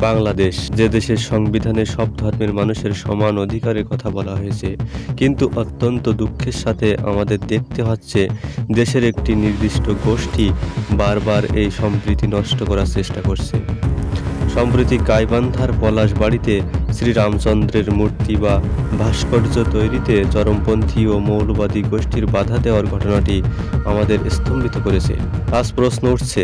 বাংলাদেশ, যে দেশের সংবিধানে সব ধর্মের মানুষের সমান অধিকারের কথা বলা হয়েছে, কিন্তু অত্যন্ত দুঃখের সাথে আমাদের দেখতে হচ্ছে দেশের একটি নির্দিষ্ট গোষ্ঠী বারবার এই সম্প্রীতি নষ্ট করার চেষ্টা করছে। সম্প্রতি গাইবান্ধার পলাশবাড়ীতে শ্রীরামচন্দ্রের মূর্তি বা ভাস্কর্য তৈরিতে চরমপন্থী ও মৌলবাদী গোষ্ঠীর বাধা দেওয়ার ঘটনাটি আমাদের স্তম্ভিত করেছে। আজ প্রশ্ন উঠছে,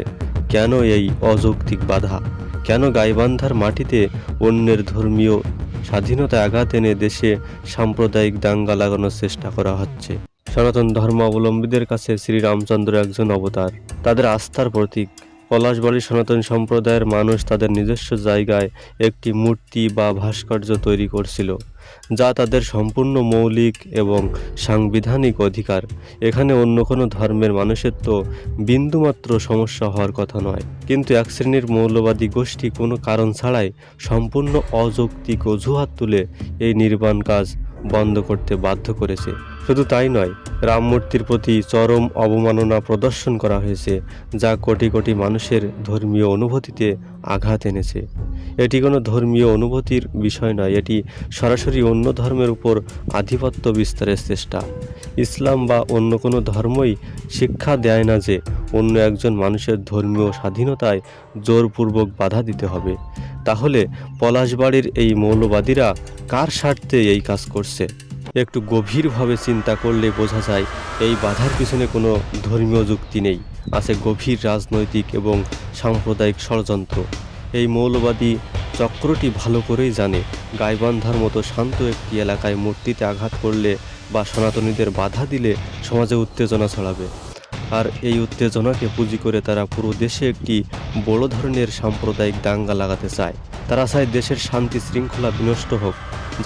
কেন এই অযৌক্তিক বাধা? কেন গাইবান্ধার মাটিতে অন্যের ধর্মীয় স্বাধীনতায় আঘাত এনে দেশে সাম্প্রদায়িক দাঙ্গা লাগানোর চেষ্টা করা হচ্ছে? সনাতন ধর্মাবলম্বীদের কাছে শ্রীরামচন্দ্র একজন অবতার, তাদের আস্থার প্রতীক। পলাশবাড়ির সনাতন সম্প্রদায়ের মানুষ তাদের নিজস্ব জায়গায় একটি মূর্তি বা ভাস্কর্য তৈরি করছিল, যা তাদের সম্পূর্ণ মৌলিক এবং সাংবিধানিক অধিকার। এখানে অন্য কোনো ধর্মের মানুষের তো বিন্দুমাত্র সমস্যা হওয়ার কথা নয়, কিন্তু এক শ্রেণীর মৌলবাদী গোষ্ঠী কোনো কারণ ছাড়াই সম্পূর্ণ অযৌক্তিক অজুহাত তুলে এই নির্বাণ কাজ বন্ধ করতে বাধ্য করেছে। শুধু তাই নয়, রামমূর্তির প্রতি চরম অবমাননা প্রদর্শন করা হয়েছে, যা কোটি কোটি মানুষের ধর্মীয় অনুভূতিতে আঘাত এনেছে। এটি কোনো ধর্মীয় অনুভূতির বিষয় নয়, এটি সরাসরি অন্য ধর্মের উপর আধিপত্য বিস্তারের চেষ্টা। ইসলাম বা অন্য কোনো ধর্মই শিক্ষা দেয় না যে অন্য একজন মানুষের ধর্মীয় স্বাধীনতায় জোরপূর্বক বাধা দিতে হবে। তাহলে পলাশবাড়ির এই মৌলবাদীরা কার স্বার্থে এই কাজ করছে? একটু গভীরভাবে চিন্তা করলে বোঝা যায় এই বাধার পিছনে কোনো ধর্মীয় যুক্তি নেই, আছে গভীর রাজনৈতিক এবং সাম্প্রদায়িক ষড়যন্ত্র। এই মৌলবাদী চক্রটি ভালো করেই জানে গাইবান্ধার মতো শান্ত একটি এলাকায় মূর্তিতে আঘাত করলে বা সনাতনীদের বাধা দিলে সমাজে উত্তেজনা ছড়াবে, আর এই উত্তেজনাকে পুঁজি করে তারা পুরো দেশে একটি বড় ধরনের সাম্প্রদায়িক দাঙ্গা লাগাতে চায়। তারা চায় দেশের শান্তি শৃঙ্খলা বিনষ্ট হোক,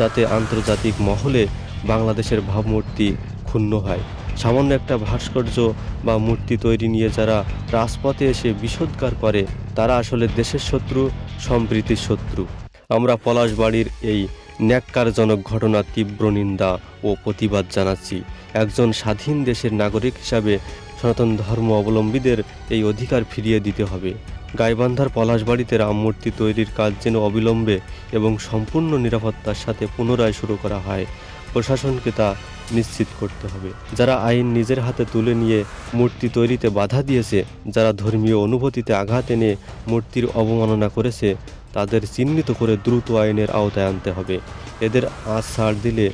যাতে আন্তর্জাতিক মহলে বাংলাদেশের ভাবমূর্তি ক্ষুণ্ণ হয়। সামান্য একটা ভাস্কর্য বা মূর্তি তৈরি নিয়ে যারা রাজপথে এসে বিষোদ্গার করে, তারা আসলে দেশের শত্রু, সম্প্রীতির শত্রু। আমরা পলাশবাড়ির এই ন্যাক্কারজনক ঘটনার তীব্র নিন্দা ও প্রতিবাদ জানাচ্ছি। একজন স্বাধীন দেশের নাগরিক হিসাবে সনাতন ধর্ম অবলম্বীদের এই অধিকার ফিরিয়ে দিতে হবে। গাইবান্ধার পলাশবাড়িতে রামমূর্তি তৈরির কাজ যেন অবিলম্বে এবং সম্পূর্ণ নিরাপত্তার সাথে পুনরায় শুরু করা হয়। প্রশাসনকে তা নিশ্চিত করতে হবে। যারা আইন নিজের হাতে তুলে নিয়ে মূর্তি তৈরিতে বাধা দিয়েছে, যারা ধর্মীয় অনুভূতিতে আঘাত এনে মূর্তির অবমাননা করেছে, তাদের চিহ্নিত করে দ্রুত আইনের আওতায় আনতে হবে। এদের আজ ছাড় দিলে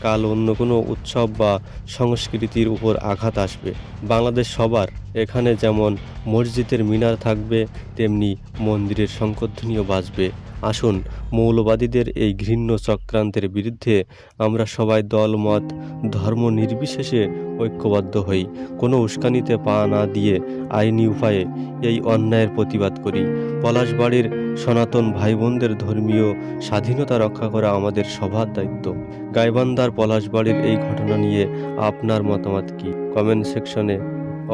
কাল অন্য কোনো উৎসব বা সংস্কৃতির উপর আঘাত আসবে। বাংলাদেশ সবার, এখানে যেমন মসজিদের মিনার থাকবে, তেমনি মন্দিরের শঙ্খধ্বনিও বাজবে। আসুন, মৌলবাদীদের এই ঘৃণ্য চক্রান্তের বিরুদ্ধে আমরা সবাই দলমত ধর্ম নির্বিশেষে ঐক্যবদ্ধ হই। কোনো উস্কানিতে পা না দিয়ে আইনি উপায়ে এই অন্যায়ের প্রতিবাদ করি। পলাশবাড়ির সনাতন ভাই বোনদের ধর্মীয় স্বাধীনতা রক্ষা করা আমাদের সবার দায়িত্ব। গাইবান্ধার পলাশবাড়ির এই ঘটনা নিয়ে আপনার মতামত কি? কমেন্ট সেকশনে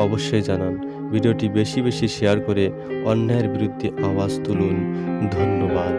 অবশ্যই জানান। ভিডিওটি বেশি বেশি শেয়ার করে অন্যায়ের বিরুদ্ধে আওয়াজ তুলুন। ধন্যবাদ।